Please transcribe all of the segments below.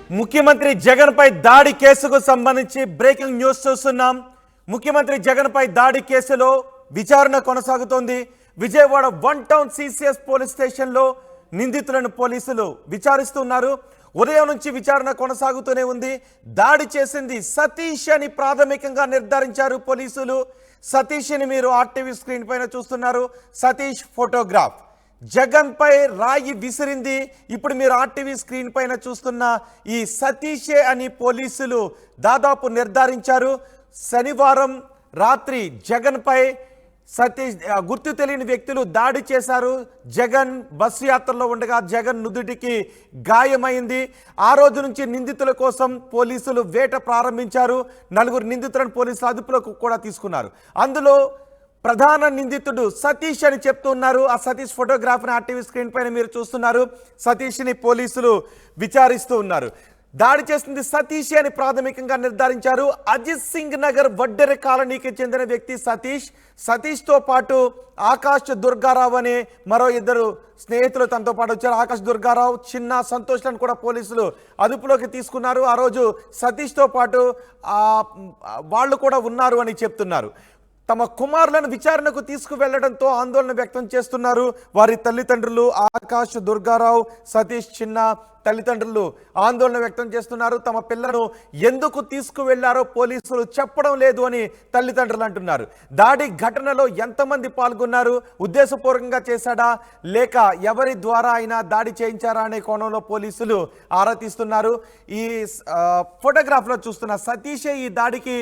ముఖ్యమంత్రి జగన్ పై దాడి కేసుకు సంబంధించి బ్రేకింగ్ న్యూస్ చూస్తున్నాం. ముఖ్యమంత్రి జగన్ పై దాడి కేసులో విచారణ కొనసాగుతోంది. విజయవాడ 1 టౌన్ సిసిఎస్ పోలీస్ స్టేషన్లో నిందితులను పోలీసులు విచారిస్తున్నారు. ఉదయం నుంచి విచారణ కొనసాగుతూనే ఉంది. దాడి చేసింది సతీష్ అని ప్రాథమికంగా నిర్ధారించారు పోలీసులు. సతీష్ని మీరు ఆర్టీవీ స్క్రీన్ పైన చూస్తున్నారు. సతీష్ ఫోటోగ్రాఫ్ జగన్ పై రాయి విసిరింది ఇప్పుడు మీరు ఆర్టీవీ స్క్రీన్ పైన చూస్తున్న ఈ సతీషే అని పోలీసులు దాదాపు నిర్ధారించారు. శనివారం రాత్రి జగన్ పై సతీష్ గుర్తు తెలియని వ్యక్తులు దాడి చేశారు. జగన్ బస్సు యాత్రలో ఉండగా జగన్ నుదుటికి గాయమైంది. ఆ రోజు నుంచి నిందితుల కోసం పోలీసులు వేట ప్రారంభించారు. 4 నిందితులను పోలీసులు అదుపులోకి కూడా తీసుకున్నారు. అందులో ప్రధాన నిందితుడు సతీష్ అని చెప్తున్నారు. ఆ సతీష్ ఫోటోగ్రాఫ్ని ఆర్టీవీ స్క్రీన్ పైన మీరు చూస్తున్నారు. సతీష్ని పోలీసులు విచారిస్తూ ఉన్నారు. దాడి చేసింది సతీష్ అని ప్రాథమికంగా నిర్ధారించారు. అజిత్ సింగ్ నగర్ వడ్డెర కాలనీకి చెందిన వ్యక్తి సతీష్. సతీష్తో పాటు ఆకాష్ దుర్గారావు అనే మరో 2 స్నేహితులు తనతో పాటు వచ్చారు. ఆకాష్ దుర్గారావు, చిన్న సంతోష్లను కూడా పోలీసులు అదుపులోకి తీసుకున్నారు. ఆ రోజు సతీష్తో పాటు వాళ్ళు కూడా ఉన్నారు అని చెప్తున్నారు. తమ కుమారులను విచారణకు తీసుకువెళ్లడంతో ఆందోళన వ్యక్తం చేస్తున్నారు వారి తల్లిదండ్రులు. ఆకాష్ దుర్గారావు, సతీష్ చిన్న తల్లిదండ్రులు ఆందోళన వ్యక్తం చేస్తున్నారు. తమ పిల్లలను ఎందుకు తీసుకువెళ్లారో పోలీసులు చెప్పడం లేదు అని తల్లిదండ్రులు అంటున్నారు. దాడి ఘటనలో ఎంతమంది పాల్గొన్నారు, ఉద్దేశపూర్వకంగా చేశాడా లేక ఎవరి ద్వారా అయినా దాడి చేయించారా అనే కోణంలో పోలీసులు ఆరా తీస్తున్నారు. ఈ ఫోటోగ్రాఫ్లో చూస్తున్న సతీషే ఈ దాడికి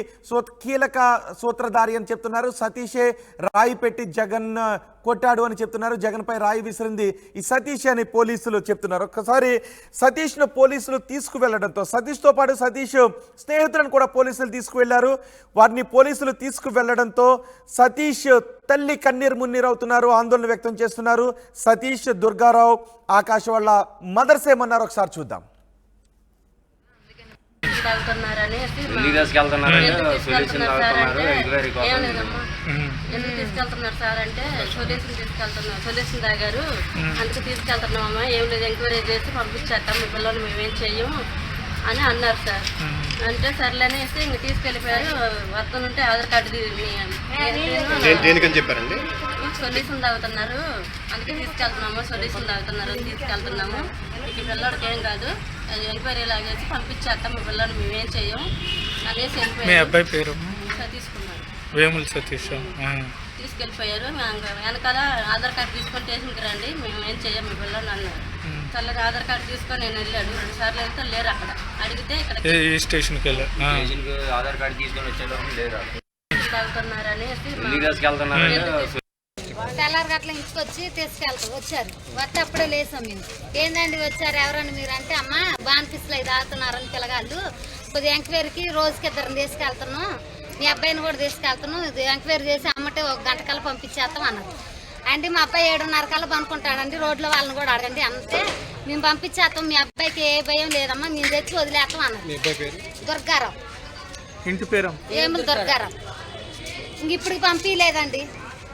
కీలక సూత్రధారి అని చెప్తున్నారు. సతీషే రాయి పెట్టి జగన్ కొట్టాడు అని చెప్తున్నారు. జగన్ పై రాయి విసిరింది ఈ సతీష్ అని పోలీసులు చెప్తున్నారు. ఒక్కసారి సతీష్ను పోలీసులు తీసుకువెళ్లడంతో సతీష్తో పాటు సతీష్ స్నేహితులను కూడా పోలీసులు తీసుకువెళ్లారు. వారిని పోలీసులు తీసుకువెళ్లడంతో సతీష్ తల్లి కన్నీరు మున్నీరవుతున్నారు, ఆందోళన వ్యక్తం చేస్తున్నారు. సతీష్, దుర్గారావు, ఆకాష్ వాళ్ళ మదర్స్ ఏమన్నారు ఒకసారి చూద్దాం. ఎందుకు తీసుకెళ్తున్నారు సార్ అంటే సొల్యూషన్ తాగారు అందుకు తీసుకెళ్తున్నామమ్మా, ఏం లేదు ఎంక్వైరీ చేసి పంపించేస్తాం, మీ పిల్లలు మేమేం చెయ్యము అని అన్నారు సార్. అంటే సర్లేనేసి ఇంక తీసుకెళ్ళిపోయారు. వస్తుంటే ఆధార్ కార్డు చెప్పారండి. సొల్యూషన్ తాగుతున్నారు అందుకే తీసుకెళ్తున్నాము, సొల్యూషన్ తాగుతున్నారు తీసుకెళ్తున్నాము, ఇక పిల్లడికి ఏం కాదు ఎంక్వైరీ లాగేసి పంపించేస్తాం, మీ పిల్లలు మేమేం చెయ్యము అనేసి వెళ్ళిపోయారు. తీసుకున్నారు వేముల సతీష్ తీసుకెళ్ళిపోయారు. వెనకాల ఆధార్ కార్డు తీసుకొని స్టేషన్కి రండి, మేము ఏం చెయ్యం మీ పిల్లలు అన్నారు. చల్లగా ఆధార్ కార్డు తీసుకొని నేను వెళ్ళాడు. 2 సార్లు వెళ్తే లేరు. అక్కడ అడిగితే ఇక్కడ స్టేషన్కి ఆధార్ కార్డు తీసుకొని వచ్చేటప్పుడు లేరు. తాగుతున్నారని తెల్లారి గట్ల ఇంటికొచ్చి వచ్చారు. వస్తే అప్పుడే లేసాం మేము. ఏందండి వచ్చారు ఎవరని మీరు అంటే, అమ్మ బాన్పిస్లో ఇది తాగుతున్నారని పిల్లగాళ్ళు కొద్దిగా ఎంక్వైరీకి రోజుకి 2 తీసుకెళ్తున్నాం, మీ అబ్బాయిని కూడా తీసుకెళ్తున్నాం, ఎంక్వైరీ చేసి అమ్మటే 1 గంట కల్లా పంపించేస్తాం అన్నారు. అంటే మా అబ్బాయి 7:30 కల్లా పనుకుంటాడండి, రోడ్లో వాళ్ళని కూడా అడగండి అంతే, మేము పంపించేస్తాం, మీ అబ్బాయికి ఏ భయం లేదమ్మా, మేము తెచ్చి వదిలేస్తాం అన్నారు. దుర్గారావు ఇంటి పేరు ఏములు దుర్గారావు. ఇంక ఇప్పుడు పంపించలేదండి.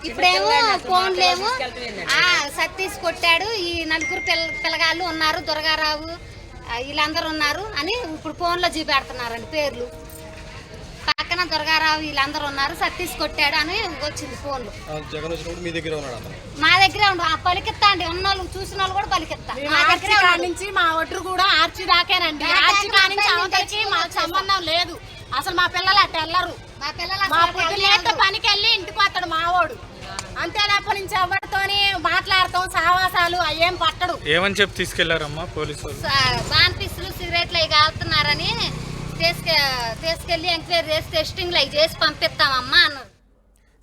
ఇప్పుడేమో ఫోన్లేమో సతీష్ కొట్టాడు, ఈ 4 పిల్లగాళ్ళు ఉన్నారు, దుర్గారావు వీళ్ళందరూ ఉన్నారు అని ఇప్పుడు ఫోన్లో చూపెడుతున్నారండి పేర్లు. పక్కన దుర్గారావు వీళ్ళందరూ ఉన్నారు, సతీష్ కొట్టాడు అని వచ్చింది ఫోన్లో. మా దగ్గరే ఉండు పలికిస్తా అండి, ఉన్నోళ్ళు చూసిన వాళ్ళు కూడా పలికిస్తా. మా దగ్గర నుంచి మా ఒడ్రు కూడా ఆర్చి దాకేనండి. ఆర్చి కానించి అవతలికి మాకు సంబంధం లేదు. అసలు మా పిల్లలు అట్ట వెళ్ళరు. మా పొద్దులేస్తే పనికి వెళ్ళి ఇంటికి వస్తాడు మావోడు. అంతేనప్పటి నుంచి ఎవరితోని మాట్లాడతాం, సహవాసాలు అయ్యేం పట్టడు. ఏమని చెప్పి తీసుకెళ్లారమ్మా పోలీసులు? బాన్పిస్లు సిగరెట్లు అవి కాలుతున్నారని తీసుకెళ్లి ఎంక్వైరీ చేసి టెస్టింగ్లు అవి చేసి పంపిస్తామమ్మా అన్నారు.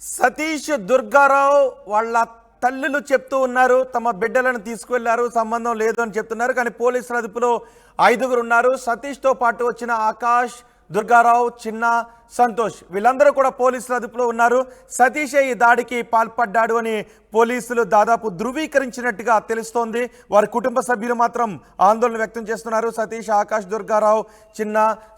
సతీష్, దుర్గారావు వాళ్ళ తల్లులు చెప్తూ ఉన్నారు తమ బిడ్డలను తీసుకువెళ్లారు, సంబంధం లేదు అని చెప్తున్నారు. కానీ పోలీసుల అదుపులో 5 ఉన్నారు. సతీష్తో పాటు వచ్చిన ఆకాష్, దుర్గారావు, చిన్న సంతోష్ వీళ్ళందరూ కూడా పోలీసుల అదుపులో ఉన్నారు. సతీషే ఈ దాడికి పాల్పడ్డాడు అని పోలీసులు దాదాపు ధృవీకరించినట్టుగా తెలుస్తోంది. వారి కుటుంబ సభ్యులు మాత్రం ఆందోళన వ్యక్తం చేస్తున్నారు. సతీష్, ఆకాష్, దుర్గారావు, చిన్న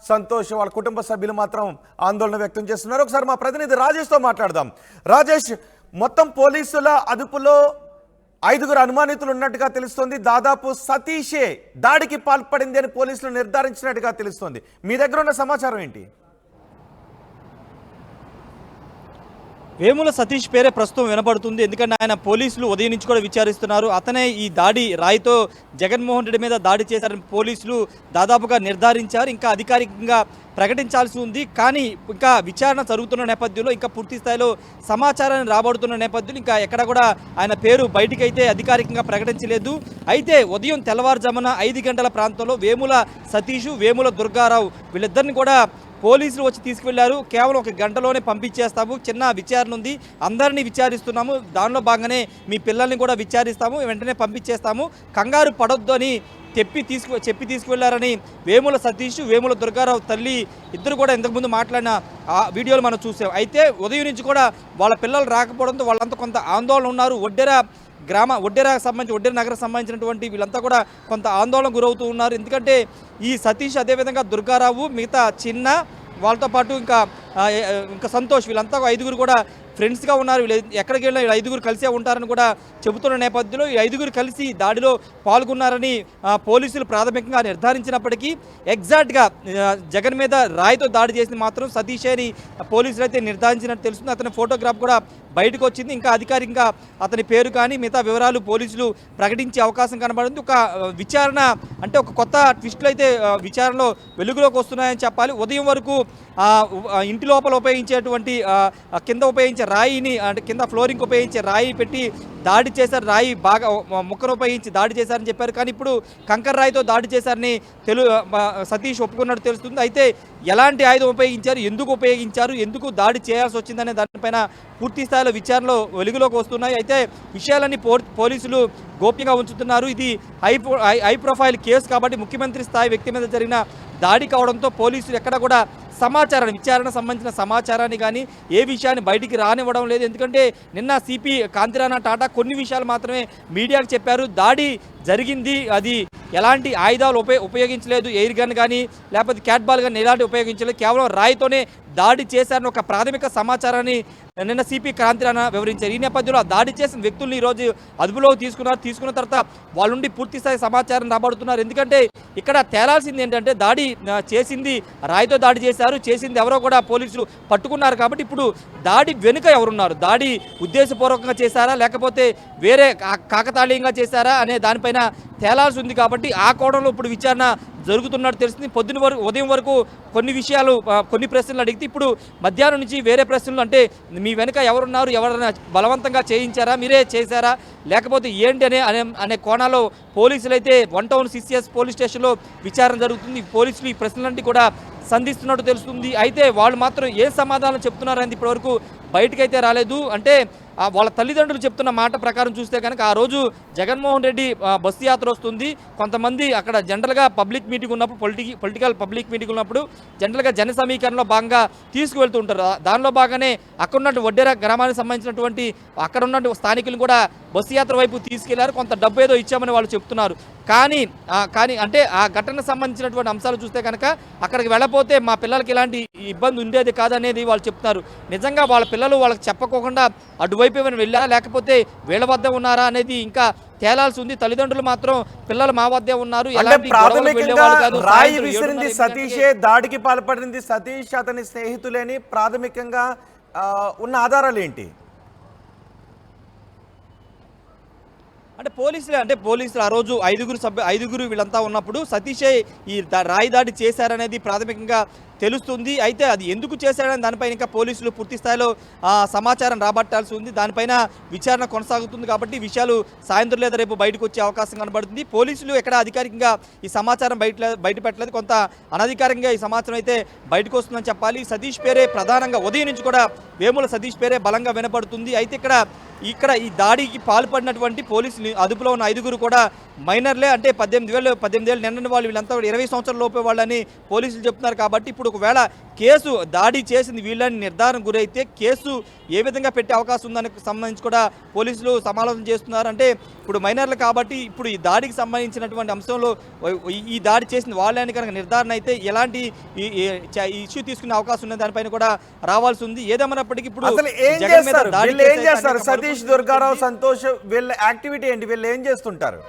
సంతోష్ వాళ్ళ కుటుంబ సభ్యులు మాత్రం ఆందోళన వ్యక్తం చేస్తున్నారు. ఒకసారి మా ప్రతినిధి రాజేష్తో మాట్లాడదాం. రాజేష్, మొత్తం పోలీసుల అదుపులో ఐదుగురు అనుమానితులు ఉన్నట్టుగా తెలుస్తోంది. దాదాపు సతీషే దాడికి పాల్పడింది అని పోలీసులు నిర్ధారించినట్టుగా తెలుస్తోంది. మీ దగ్గర ఉన్న సమాచారం ఏంటి? వేముల సతీష్ పేరే ప్రస్తుతం వినపడుతుంది. ఎందుకంటే ఆయన పోలీసులు ఉదయం నుంచి కూడా విచారిస్తున్నారు. అతనే ఈ దాడి రాయితో జగన్మోహన్ రెడ్డి మీద దాడి చేశారని పోలీసులు దాదాపుగా నిర్ధారించారు. ఇంకా అధికారికంగా ప్రకటించాల్సి ఉంది. కానీ ఇంకా విచారణ జరుగుతున్న నేపథ్యంలో, ఇంకా పూర్తి స్థాయిలో సమాచారాన్ని రాబడుతున్న నేపథ్యంలో ఇంకా ఎక్కడ కూడా ఆయన పేరు బయటికైతే అధికారికంగా ప్రకటించలేదు. అయితే ఉదయం తెల్లవారుజామున 5 గంటల ప్రాంతంలో వేముల సతీష్, వేముల దుర్గారావు వీళ్ళిద్దరిని కూడా పోలీసులు వచ్చి తీసుకువెళ్లారు. కేవలం 1 గంటలోనే పంపించేస్తాము, చిన్న విచారణ ఉంది, అందరినీ విచారిస్తున్నాము, దానిలో భాగంగానే మీ పిల్లల్ని కూడా విచారిస్తాము, వెంటనే పంపించేస్తాము, కంగారు పడొద్దు అని చెప్పి తీసుకువెళ్లారని వేముల సతీష్, వేముల దుర్గారావు తల్లి ఇద్దరు కూడా ఇంతకుముందు మాట్లాడిన ఆ వీడియోలు మనం చూసాం. అయితే ఉదయం నుంచి కూడా వాళ్ళ పిల్లలు రాకపోవడంతో వాళ్ళంతా కొంత ఆందోళన ఉన్నారు. ఒడ్డెర నగరం సంబంధించినటువంటి వీళ్ళంతా కూడా కొంత ఆందోళన గురవుతూ ఉన్నారు. ఎందుకంటే ఈ సతీష్, అదేవిధంగా దుర్గారావు, మిగతా చిన్న వాళ్ళతో పాటు ఇంకా సంతోష్ వీళ్ళంతా 5గురు కూడా ఫ్రెండ్స్గా ఉన్నారు. వీళ్ళు ఎక్కడికి వెళ్ళినా 5గురు కలిసే ఉంటారని కూడా చెబుతున్న నేపథ్యంలో ఈ 5గురు కలిసి దాడిలో పాల్గొన్నారని పోలీసులు ప్రాథమికంగా నిర్ధారించినప్పటికీ ఎగ్జాక్ట్గా జగన్ మీద రాయితో దాడి చేసింది మాత్రం సతీష్ అని పోలీసులు అయితే నిర్ధారించినట్టు తెలుస్తుంది. అతని ఫోటోగ్రాఫ్ కూడా బయటకు వచ్చింది. ఇంకా అధికారికంగా అతని పేరు కానీ మిగతా వివరాలు పోలీసులు ప్రకటించే అవకాశం కనబడింది. ఒక విచారణ అంటే ఒక కొత్త ట్విస్టులు అయితే విచారణలో వెలుగులోకి వస్తున్నాయని చెప్పాలి. ఉదయం వరకు ఇంటి లోపల ఉపయోగించేటువంటి కింద ఉపయోగించే రాయిని, అంటే కింద ఫ్లోరింగ్ ఉపయోగించే రాయి పెట్టి దాడి చేశారు, రాయి బాగా ముక్కను ఉపయోగించి దాడి చేశారని చెప్పారు. కానీ ఇప్పుడు కంకర రాయితో దాడి చేశారని సతీష్ ఒప్పుకున్నట్టు తెలుస్తుంది. అయితే ఎలాంటి ఆయుధం ఉపయోగించారు, ఎందుకు దాడి చేయాల్సి వచ్చిందనే దానిపైన పూర్తి స్థాయిలో విచారణలో వెలుగులోకి వస్తున్నాయి. అయితే విషయాలన్నీ పోలీసులు గోప్యంగా ఉంచుతున్నారు. ఇది హై ప్రొఫైల్ కేసు కాబట్టి ముఖ్యమంత్రి స్థాయి వ్యక్తి మీద జరిగిన దాడి కావడంతో పోలీసులు ఎక్కడ కూడా విచారణ సంబంధించిన సమాచారాన్ని కానీ ఏ విషయాన్ని బయటికి రానివ్వడం లేదు. ఎందుకంటే నిన్న సిపి కాంతిరాణా టాటా కొన్ని విషయాలు మాత్రమే మీడియాకు చెప్పారు. దాడి జరిగింది, అది ఎలాంటి ఆయుధాలు ఉపయోగించలేదు, ఎయిర్ గన్ కానీ లేకపోతే క్యాట్ బాల్ కానీ ఎలాంటి ఉపయోగించలేదు, కేవలం రాయితోనే దాడి చేశారని ఒక ప్రాథమిక సమాచారాన్ని నిన్న సిపి కాంతిరాణా వివరించారు. ఈ నేపథ్యంలో దాడి చేసిన వ్యక్తుల్ని ఈరోజు అదుపులోకి తీసుకున్న తర్వాత వాళ్ళ నుండి పూర్తిస్థాయి సమాచారం రాబడుతున్నారు. ఎందుకంటే ఇక్కడ తేలాల్సింది ఏంటంటే దాడి చేసింది రాయితో దాడి చేసింది ఎవరో కూడా పోలీసులు పట్టుకున్నారు. కాబట్టి ఇప్పుడు దాడి వెనుక ఎవరున్నారు, దాడి ఉద్దేశపూర్వకంగా చేశారా లేకపోతే వేరే కాకతాళీయంగా చేశారా అనే దానిపైన తేలాల్సి ఉంది. కాబట్టి ఆ కోణంలో ఇప్పుడు విచారణ జరుగుతున్నట్టు తెలుస్తుంది. ఉదయం వరకు కొన్ని ప్రశ్నలు అడిగితే ఇప్పుడు మధ్యాహ్నం నుంచి వేరే ప్రశ్నలు, అంటే మీ వెనుక ఎవరున్నారు, ఎవరైనా బలవంతంగా చేయించారా, మీరే చేశారా లేకపోతే ఏంటి అనే కోణాల్లో పోలీసులు అయితే 1 టౌన్ సిసిఎస్ పోలీస్ స్టేషన్లో విచారణ జరుగుతుంది. పోలీసులు ఈ ప్రశ్నలన్నీ కూడా సంధిస్తున్నట్టు తెలుస్తుంది. అయితే వాళ్ళు మాత్రం ఏ సమాధానం చెప్తున్నారనేది ఇప్పటివరకు బయటకైతే రాలేదు. అంటే వాళ్ళ తల్లిదండ్రులు చెప్తున్న మాట ప్రకారం చూస్తే కనుక ఆ రోజు జగన్మోహన్ రెడ్డి బస్సు యాత్ర వస్తుంది, కొంతమంది అక్కడ జనరల్గా పబ్లిక్ మీటింగ్ ఉన్నప్పుడు పొలిటికల్ పబ్లిక్ మీటింగ్ ఉన్నప్పుడు జనరల్గా జన సమీకరణలో భాగంగా తీసుకువెళ్తూ ఉంటారు. దానిలో భాగంగానే అక్కడ ఉన్నటువంటి ఒడ్డెర గ్రామానికి సంబంధించినటువంటి అక్కడ ఉన్న స్థానికులను కూడా బస్సు యాత్ర వైపు తీసుకెళ్లారు, కొంత డబ్బు ఏదో ఇచ్చామని వాళ్ళు చెప్తున్నారు. కానీ అంటే ఆ ఘటనకు సంబంధించినటువంటి అంశాలు చూస్తే కనుక అక్కడికి వెళ్ళపోతే మా పిల్లలకి ఇలాంటి ఇబ్బంది ఉండేది కాదనేది వాళ్ళు చెప్తున్నారు. నిజంగా వాళ్ళ పిల్లలు వాళ్ళకి చెప్పకోకుండా అటువైపు ఏమైనా వెళ్ళారా లేకపోతే వీళ్ళ వద్ద ఉన్నారా అనేది ఇంకా తేలాల్సి ఉంది. తల్లిదండ్రులు మాత్రం పిల్లలు మా వద్దే ఉన్నారు, రాయి విసిరింది సతీషే, దాడికి పాల్పడింది సతీష్, అతని స్నేహితులేని ప్రాథమికంగా ఉన్న ఆధారాలు ఏంటి? అంటే పోలీసులు ఆ రోజు 5గురు వీళ్ళంతా ఉన్నప్పుడు సతీషే ఈ రాయి దాడి చేశారనేది ప్రాథమికంగా తెలుస్తుంది. అయితే అది ఎందుకు చేశారనే దానిపైన ఇంకా పోలీసులు పూర్తి స్థాయిలో సమాచారం రాబట్టాల్సి ఉంది. దానిపైన విచారణ కొనసాగుతుంది. కాబట్టి విషయాలు సాయంత్రం లేదా రేపు బయటకు వచ్చే అవకాశం కనబడుతుంది. పోలీసులు ఎక్కడ అధికారికంగా ఈ సమాచారం బయట పెట్టలేదు, కొంత అనధికారికంగా ఈ సమాచారం అయితే బయటకు వస్తుందని చెప్పాలి. సతీష్ పేరే ప్రధానంగా ఉదయం నుంచి కూడా వేముల సతీష్ పేరే బలంగా వినపడుతుంది. అయితే ఇక్కడ ఈ దాడికి పాల్పడినటువంటి పోలీసులు అదుపులో ఉన్న 5గురు కూడా మైనర్లే, అంటే 18 ఏళ్ళు నిండిన వాళ్ళు, వీళ్ళంతా 20 సంవత్సరాల లోపే వాళ్ళని పోలీసులు చెప్తున్నారు. కాబట్టి ఇప్పుడు ఇప్పుడు ఒకవేళ కేసు దాడి చేసింది వీళ్ళని నిర్ధారణ గురైతే కేసు ఏ విధంగా పెట్టే అవకాశం ఉందానికి సంబంధించి కూడా పోలీసులు సమాలోచన చేస్తున్నారు. అంటే ఇప్పుడు మైనర్లు కాబట్టి ఇప్పుడు ఈ దాడికి సంబంధించినటువంటి అంశంలో ఈ దాడి చేసింది వాళ్ళని కనుక నిర్ధారణ అయితే ఎలాంటి ఇష్యూ తీసుకునే అవకాశం ఉన్న దానిపైన కూడా రావాల్సి ఉంది. ఏదేమన్నప్పటికీ ఇప్పుడు అసలు ఏం చేస్తారు సతీష్, దుర్గారావు, సంతోష్ వీళ్ళ యాక్టివిటీ ఏంటి? వీళ్ళు ఏం చేస్తుంటారు?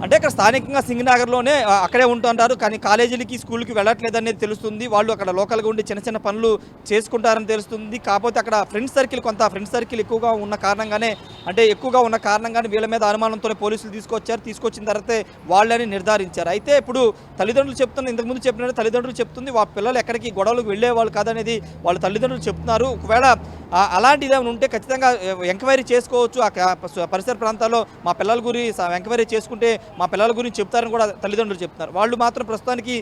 అంటే ఇక్కడ స్థానికంగా సింగనగర్లోనే అక్కడే ఉంటుంటారు, కానీ కాలేజీలకి స్కూల్కి వెళ్ళట్లేదు అనేది తెలుస్తుంది. వాళ్ళు అక్కడ లోకల్గా ఉండి చిన్న చిన్న పనులు చేసుకుంటారని తెలుస్తుంది. కాకపోతే అక్కడ ఫ్రెండ్స్ సర్కిల్ ఎక్కువగా ఉన్న కారణంగానే వీళ్ళ మీద అనుమానంతోనే పోలీసులు తీసుకొచ్చిన తర్వాతే వాళ్ళని నిర్ధారించారు. అయితే ఇప్పుడు తల్లిదండ్రులు ఇంతకుముందు చెప్పినట్టు తల్లిదండ్రులు చెప్తుంది వాళ్ళ పిల్లలు ఎక్కడికి గొడవలకు వెళ్ళేవాళ్ళు కాదనేది వాళ్ళ తల్లిదండ్రులు చెప్తున్నారు. ఒకవేళ అలాంటి ఏమైనా ఉంటే ఖచ్చితంగా ఎంక్వైరీ చేసుకోవచ్చు. ఆ పరిసర ప్రాంతాల్లో మా పిల్లల గురించి ఎంక్వైరీ చేసుకుంటే మా పిల్లల గురించి చెప్తారని కూడా తల్లిదండ్రులు చెప్తున్నారు. వాళ్ళు మాత్రం ప్రస్తుతానికి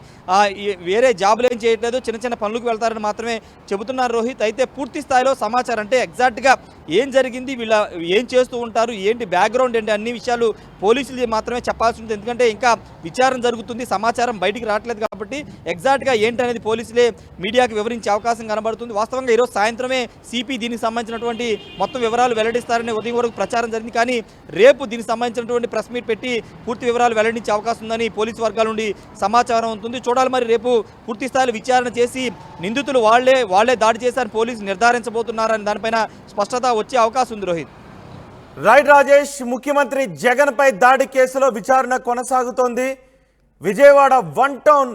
వేరే జాబులు ఏం చేయట్లేదు, చిన్న చిన్న పనులకు వెళ్తారని మాత్రమే చెబుతున్నారు రోహిత్. అయితే పూర్తి స్థాయిలో సమాచారం అంటే ఎగ్జాక్ట్గా ఏం జరిగింది, వీళ్ళ ఏం చేస్తూ ఉంటారు, ఏంటి బ్యాక్గ్రౌండ్ ఏంటి అన్ని విషయాలు పోలీసులు మాత్రమే చెప్పాల్సి ఉంటుంది. ఎందుకంటే ఇంకా విచారణ జరుగుతుంది, సమాచారం బయటికి రావట్లేదు కాబట్టి ఎగ్జాక్ట్గా ఏంటి అనేది పోలీసులే మీడియాకి వివరించే అవకాశం కనబడుతుంది. వాస్తవంగా ఈరోజు సాయంత్రమే సిపి దీనికి సంబంధించినటువంటి మొత్తం వివరాలు వెల్లడిస్తారని ఉదయం వరకు ప్రచారం జరిగింది. కానీ రేపు దీనికి సంబంధించినటువంటి ప్రెస్ మీట్ పెట్టి పూర్తి వివరాలు వెల్లడించే అవకాశం ఉందని పోలీసు వర్గాల నుండి సమాచారం ఉంటుంది. చూడాలి మరి రేపు పూర్తి స్థాయిలో విచారణ చేసి నిందితులు వాళ్లే దాడి చేశారని పోలీసులు నిర్ధారించబోతున్నారని దానిపైన స్పష్టత వచ్చే అవకాశం ఉంది. రోహిత్. రైట్ రాజేష్, ముఖ్యమంత్రి జగన్ పై దాడి కేసులో విచారణ కొనసాగుతోంది. విజయవాడ 1 టౌన్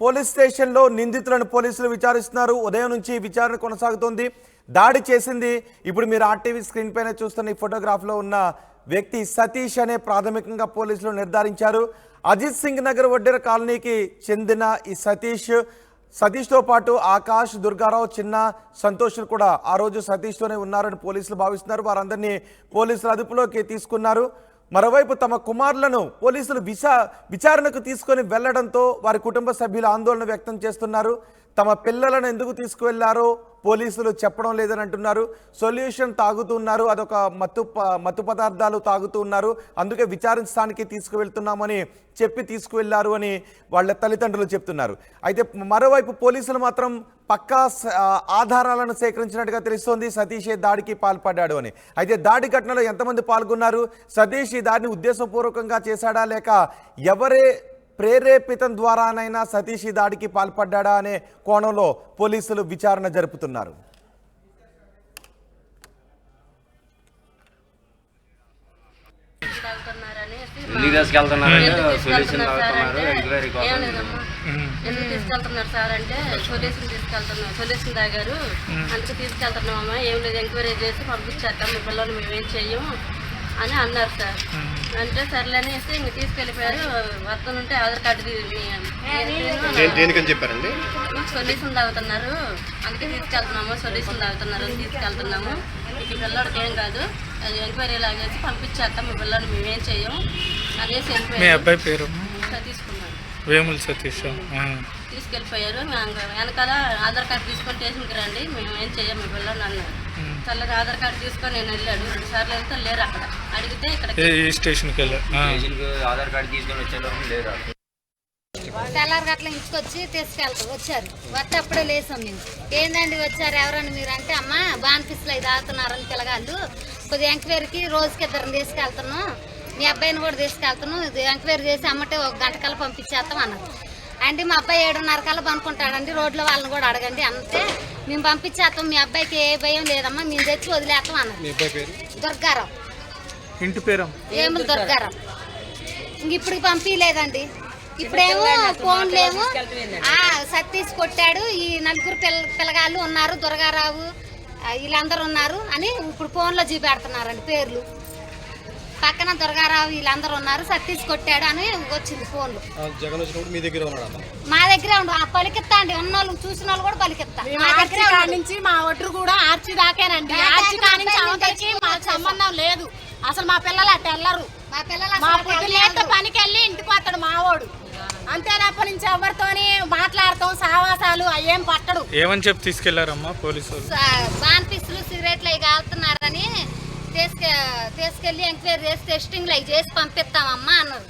పోలీస్ స్టేషన్లో నిందితులను పోలీసులు విచారిస్తున్నారు. ఉదయం నుంచి విచారణ కొనసాగుతోంది. దాడి చేసింది ఇప్పుడు మీరు ఆర్టీవీ స్క్రీన్ పైన చూస్తున్న ఈ ఫోటోగ్రాఫ్లో ఉన్న వ్యక్తి సతీష్ అనే ప్రాథమికంగా పోలీసులు నిర్ధారించారు. అజిత్ సింగ్ నగర్ వడ్డెర కాలనీకి చెందిన ఈ సతీష్తో పాటు ఆకాష్, దుర్గారావు, చిన్న, సంతోష్లు కూడా ఆ రోజు సతీష్తోనే ఉన్నారని పోలీసులు భావిస్తున్నారు. వారందరినీ పోలీసులు అదుపులోకి తీసుకున్నారు. మరోవైపు తమ కుమారులను పోలీసులు విచారణకు తీసుకొని వెళ్లడంతో వారి కుటుంబ సభ్యులు ఆందోళన వ్యక్తం చేస్తున్నారు. తమ పిల్లలను ఎందుకు తీసుకువెళ్లారో పోలీసులు చెప్పడం లేదని అంటున్నారు. సొల్యూషన్ తాగుతున్నారు, అదొక మత్తు పదార్థాలు తాగుతూ ఉన్నారు, అందుకే విచారించడానికి తీసుకువెళ్తున్నామని చెప్పి తీసుకువెళ్లారు అని వాళ్ళ తల్లిదండ్రులు చెప్తున్నారు. అయితే మరోవైపు పోలీసులు మాత్రం పక్కా ఆధారాలను సేకరించినట్టుగా తెలుస్తోంది సతీష్ దాడికి పాల్పడ్డాడు అని. అయితే దాడి ఘటనలో ఎంతమంది పాల్గొన్నారు, సతీష్ ఈ దాడిని ఉద్దేశపూర్వకంగా చేశాడా లేక ఎవరే ప్రేరేపితం ద్వారానైనా సతీష్ ఈ దాడికి పాల్పడ్డా అనే కోణంలో పోలీసులు విచారణ జరుపుతున్నారు. ఎందుకు తీసుకెళ్తున్నారు సార్ అంటే సొల్యూషన్ తాగారు అందుకు తీసుకెళ్తున్నామమ్మా, ఏం లేదు ఎంక్వైరీ చేసి పంపించేస్తాం, మీ పిల్లలు మేమేం చెయ్యం అని అన్నారు సార్. అంటే సర్లేనేసి ఇంక తీసుకెళ్ళిపోయారు. వస్తుంటే ఆధార్ కార్డు చెప్పారండి, సొల్యూషన్ తాగుతున్నారు అందుకే తీసుకెళ్తున్నాము ఈ పిల్లడికి ఏం కాదు, అది ఎంక్వైరీ లాగేసి పంపించేస్తాం, మీ పిల్లలు మేమేం చెయ్యం అనేసి అబ్బాయి పేరు తీసుకున్నారు. వేముల సతీష్ తీసుకెళ్ళిపోయారు. వెనకాల ఆధార్ కార్డు తీసుకొని స్టేషన్కి రండి, మేము ఏం చెయ్యం మీ పిల్లలు అన్నారు. చల్లగా ఆధార్ కార్డు తీసుకొని నేను వెళ్ళాడు. 2 సార్లు వెళ్తే లేరు. అక్కడ అడిగితే ఇక్కడ స్టేషన్కి ఆధార్ కార్డు తీసుకొని వచ్చేలో లేరు. తెల్లారి గట్ల ఇంటికొచ్చి వచ్చారు. వస్తే అప్పుడే లేసాం మేము. ఏందండి వచ్చారు ఎవరని మీరు అంటే, అమ్మ బాన్ఫీస్లో ఇది ఆగుతున్నారని పిల్లగాళ్ళు కొద్దిగా ఎంక్వైరీకి రోజుకి 2 తీసుకెళ్తున్నాం, మీ అబ్బాయిని కూడా తీసుకెళ్తున్నాం, ఇది ఎంక్వైరీ చేసి అమ్మటే 1 గంట కల్లా పంపించేస్తాం అన్నారు. అంటే మా అబ్బాయి 7:30 కల్లా పనుకుంటాడండి, రోడ్లో వాళ్ళని కూడా అడగండి, అంతే మేము పంపించేస్తాం, మీ అబ్బాయికి ఏ భయం లేదమ్మా, మేము తెచ్చి వదిలేస్తాం అన్నారు. దుర్గారావు. ఇంటి పేరు ఏములు దుర్గారావు. ఇంక ఇప్పటికి పంపించలేదండి. ఇప్పుడేమో ఫోన్లేమో సతీష్ కొట్టాడు, ఈ 4 పిల్లగాళ్ళు ఉన్నారు, దుర్గారావు వీళ్ళందరూ ఉన్నారు అని ఇప్పుడు ఫోన్లో చూపెడుతున్నారండి పేర్లు. పక్కన దుర్గారావు వీళ్ళందరూ ఉన్నారు, సతీష్ కొట్టాడు అని వచ్చింది ఫోన్లో. మా దగ్గరే ఉండు పలికిస్తా అండి, ఉన్నోళ్ళు చూసిన వాళ్ళు కూడా పలికిస్తా. నుంచి మా ఒడ్రు కూడా ఆర్చి దాకేనండి, ఆర్చి కానించి అవతలికి మాకు సంబంధం లేదు. అసలు మా పిల్లలు అట్ట వెళ్ళరు, మా పొద్దులేస్తే పనికి వెళ్ళి ఇంటికి వస్తాడు మావోడు, అంతేనప్పటి నుంచి ఎవరితోని మాట్లాడతాం, సావాసాలు అయ్యేం పట్టడు. ఏమని చెప్పి తీసుకెళ్లారమ్మా పోలీసులు? బాన్ఫీసులు సిగరెట్లు అవి కాలుతున్నారని తీసుకెళ్ళి ఎంక్వైరీ చేసి టెస్టింగ్లు అవి చేసి పంపిస్తామమ్మా అన్నారు.